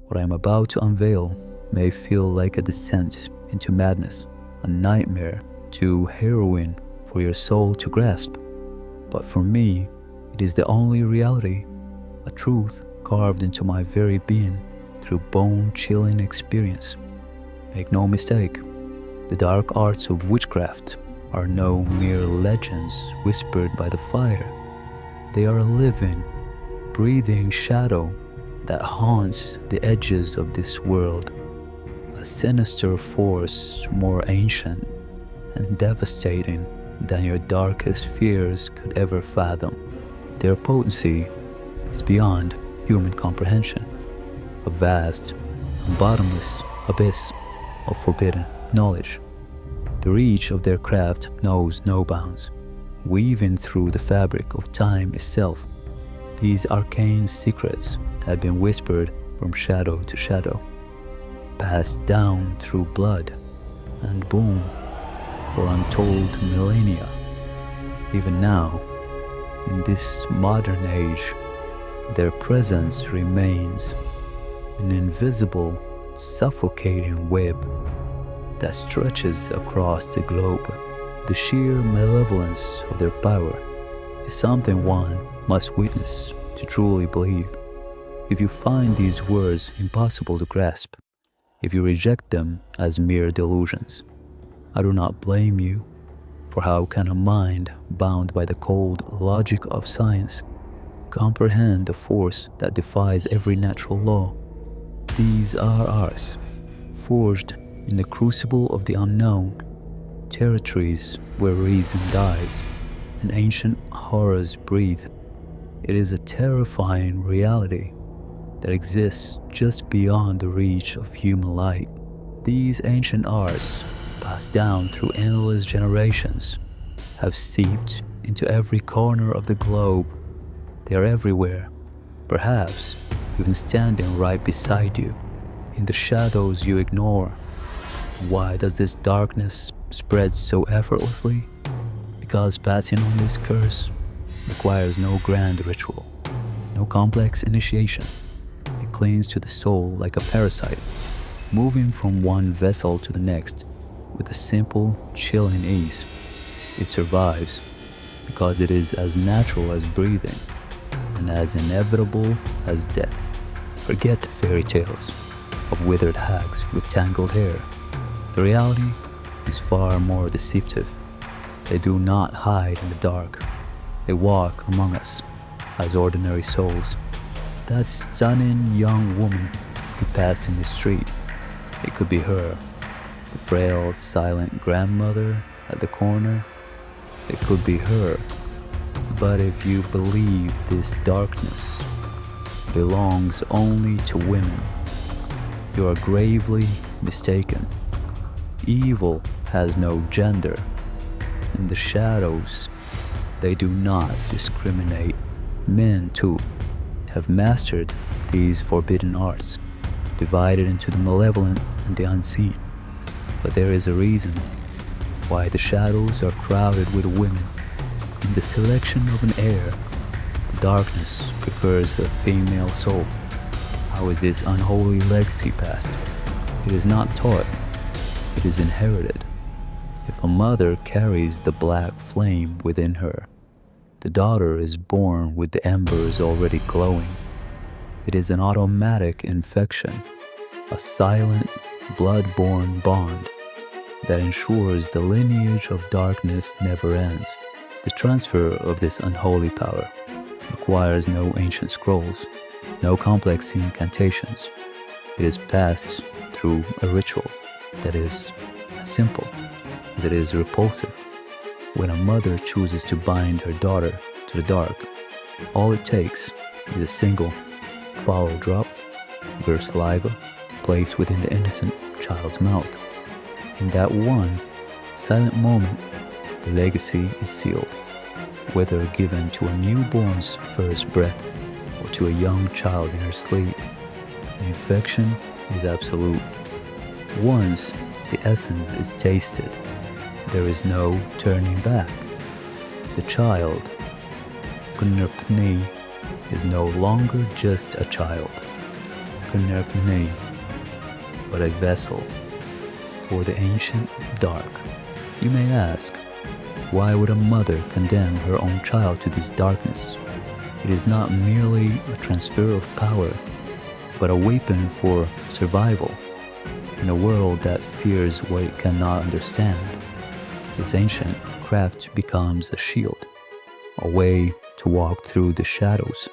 What I am about to unveil may feel like a descent into madness, a nightmare too harrowing for your soul to grasp. But for me, it is the only reality, a truth carved into my very being through bone-chilling experience. Make no mistake, the dark arts of witchcraft are no mere legends whispered by the fire. They are a living, breathing shadow that haunts the edges of this world, a sinister force more ancient and devastating than your darkest fears could ever fathom. Their potency is beyond human comprehension, a vast and bottomless abyss of forbidden knowledge. The reach of their craft knows no bounds, weaving through the fabric of time itself. These arcane secrets have been whispered from shadow to shadow, passed down through blood and bone for untold millennia. Even now, in this modern age, their presence remains an invisible, suffocating web that stretches across the globe. The sheer malevolence of their power is something one must witness to truly believe. If you find these words impossible to grasp, if you reject them as mere delusions, I do not blame you, for how can a mind bound by the cold logic of science comprehend a force that defies every natural law? These are ours, forged in the crucible of the unknown, territories where reason dies and ancient horrors breathe. It is a terrifying reality that exists just beyond the reach of human light. These ancient arts, passed down through endless generations, have seeped into every corner of the globe. They are everywhere, perhaps even standing right beside you, in the shadows you ignore. Why does this darkness spread so effortlessly? Because passing on this curse requires no grand ritual, no complex initiation. It clings to the soul like a parasite, moving from one vessel to the next with a simple, chilling ease. It survives because it is as natural as breathing and as inevitable as death. Forget the fairy tales of withered hags with tangled hair. The reality is far more deceptive. They do not hide in the dark. They walk among us as ordinary souls. That stunning young woman who passed in the street, it could be her. The frail, silent grandmother at the corner, it could be her. But if you believe this darkness belongs only to women, you are gravely mistaken. Evil has no gender. In the shadows, they do not discriminate. Men, too, have mastered these forbidden arts, divided into the malevolent and the unseen. But there is a reason why the shadows are crowded with women. In the selection of an heir, the darkness prefers the female soul. How is this unholy legacy passed? It is not taught, it is inherited. If a mother carries the black flame within her, the daughter is born with the embers already glowing. It is an automatic infection, a silent, blood-borne bond that ensures the lineage of darkness never ends. The transfer of this unholy power requires no ancient scrolls, no complex incantations. It is passed through a ritual that is as simple as it is repulsive. When a mother chooses to bind her daughter to the dark, all it takes is a single foul drop of her saliva placed within the innocent child's mouth. In that one silent moment, the legacy is sealed, whether given to a newborn's first breath or to a young child in her sleep. The infection is absolute. Once the essence is tasted, there is no turning back. The child, Gunnar is no longer just a child. Kanerkne, but a vessel for the ancient dark. You may ask, why would a mother condemn her own child to this darkness? It is not merely a transfer of power, but a weapon for survival. In a world that fears what it cannot understand, this ancient craft becomes a shield, a way to walk through the shadows,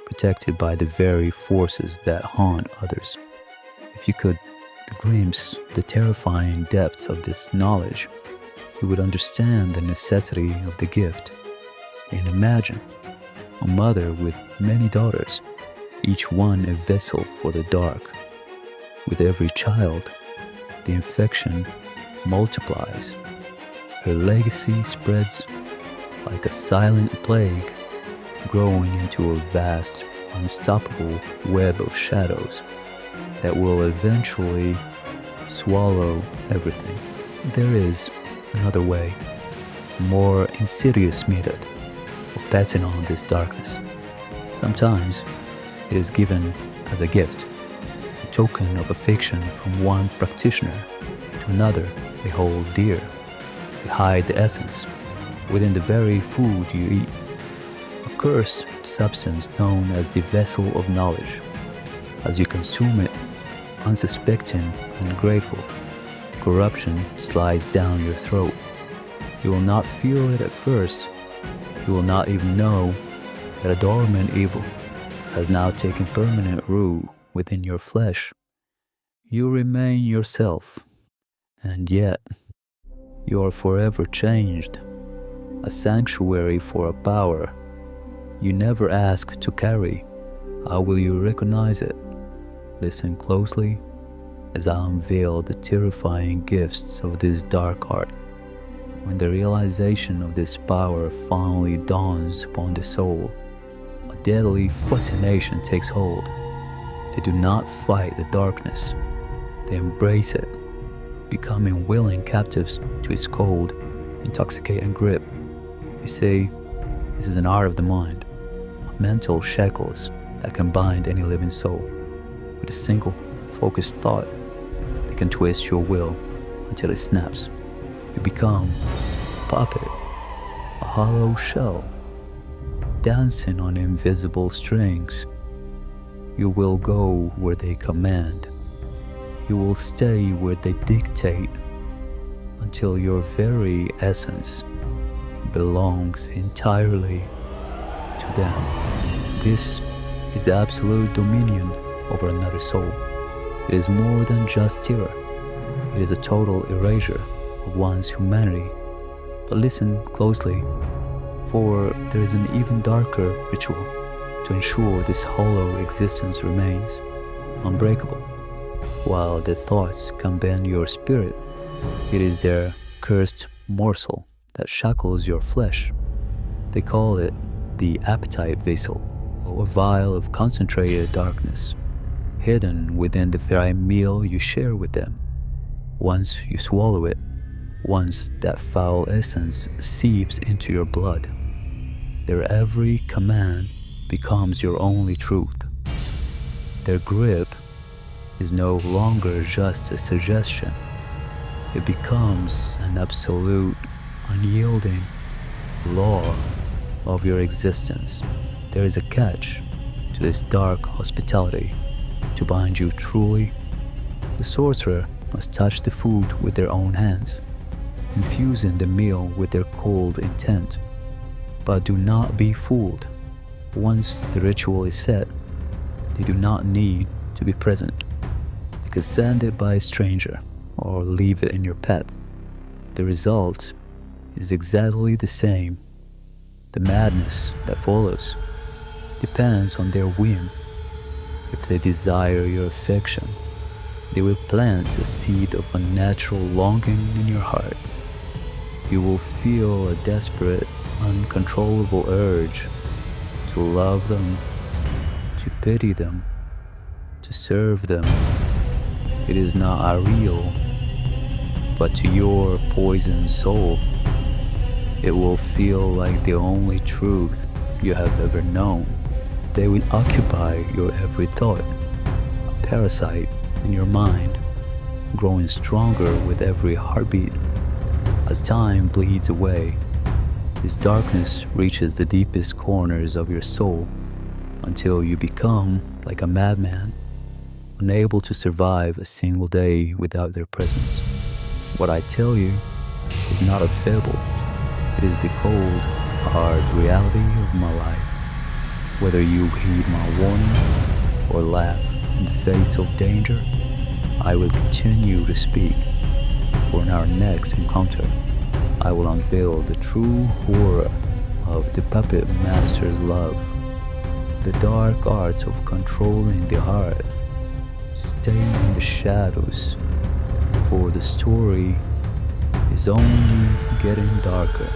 protected by the very forces that haunt others. If you could glimpse the terrifying depth of this knowledge, you would understand the necessity of the gift. And imagine a mother with many daughters, each one a vessel for the dark. With every child, the infection multiplies. Her legacy spreads like a silent plague, growing into a vast, unstoppable web of shadows that will eventually swallow everything. There is another way, a more insidious method of passing on this darkness. Sometimes it is given as a gift, a token of affection from one practitioner to another. They hold dear. They hide the essence within the very food you eat, a cursed substance known as the vessel of knowledge. As you consume it, unsuspecting and grateful, corruption slides down your throat. You will not feel it at first. You will not even know that a dormant evil has now taken permanent root within your flesh. You remain yourself, and yet you are forever changed, a sanctuary for a power you never asked to carry. How will you recognize it? Listen closely as I unveil the terrifying gifts of this dark art. When the realization of this power finally dawns upon the soul, a deadly fascination takes hold. They do not fight the darkness, they embrace it, becoming willing captives to its cold, intoxicating grip. You say, this is an art of the mind, mental shackles that can bind any living soul. With a single, focused thought, they can twist your will until it snaps. You become a puppet, a hollow shell, dancing on invisible strings. You will go where they command. You will stay where they dictate until your very essence belongs entirely to them. This is the absolute dominion over another soul. It is more than just terror. It is a total erasure of one's humanity. But listen closely, for there is an even darker ritual to ensure this hollow existence remains unbreakable. While the thoughts can bend your spirit, it is their cursed morsel that shackles your flesh. They call it the appetite vessel, or a vial of concentrated darkness, hidden within the very meal you share with them. Once you swallow it, once that foul essence seeps into your blood, their every command becomes your only truth. Their grip is no longer just a suggestion. It becomes an absolute, unyielding law of your existence. There is a catch to this dark hospitality. To bind you truly, the sorcerer must touch the food with their own hands, infusing the meal with their cold intent. But do not be fooled. Once the ritual is set, they do not need to be present. They can send it by a stranger or leave it in your path. The result is exactly the same. The madness that follows depends on their whim. If they desire your affection, they will plant a seed of unnatural longing in your heart. You will feel a desperate, uncontrollable urge to love them, to pity them, to serve them. It is not unreal, but to your poisoned soul, it will feel like the only truth you have ever known. They will occupy your every thought, parasite in your mind, growing stronger with every heartbeat. As time bleeds away, this darkness reaches the deepest corners of your soul until you become like a madman, unable to survive a single day without their presence. What I tell you is not a fable. It is the cold, hard reality of my life. Whether you heed my warning or laugh in the face of danger, I will continue to speak. For in our next encounter, I will unveil the true horror of the puppet master's love, the dark art of controlling the heart. Stay in the shadows, for the story is only getting darker.